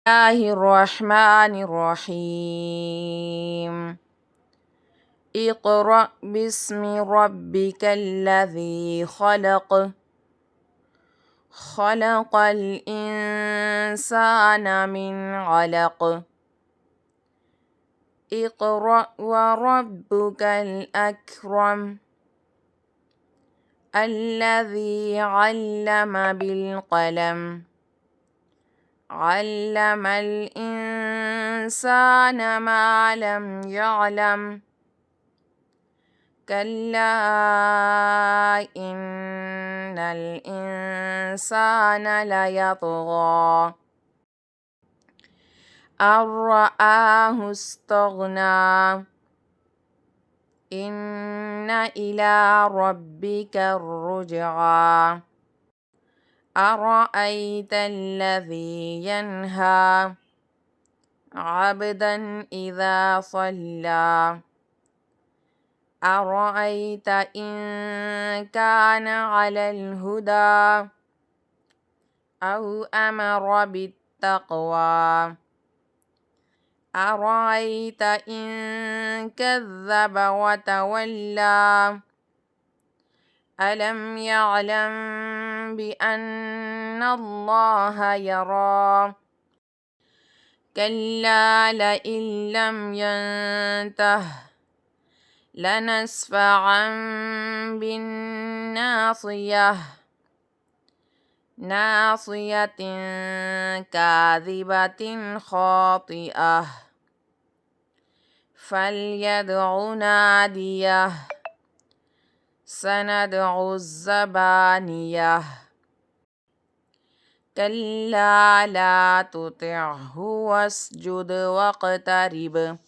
الله الرحمن الرحيم. اقرأ باسم ربك الذي خلق خلق الإنسان من علق اقرأ وربك الأكرم الذي علم بالقلم علم الإنسان ما لم يعلم كلا إن الإنسان ليطغى أن رآه استغنى إن إلى ربك الرجعى أرأيت الذي ينهى عبدا إذا صلى أرأيت إن كان على الهدى أو أمر بالتقوى أرأيت إن كذب وتولى ألم يعلم بأن الله يرى كلا لئن لم ينته لنسفعا بالناصية ناصية كاذبة خاطئة فليدع ناديه سندع الزبانية كلا لا تطعه واسجد واقترب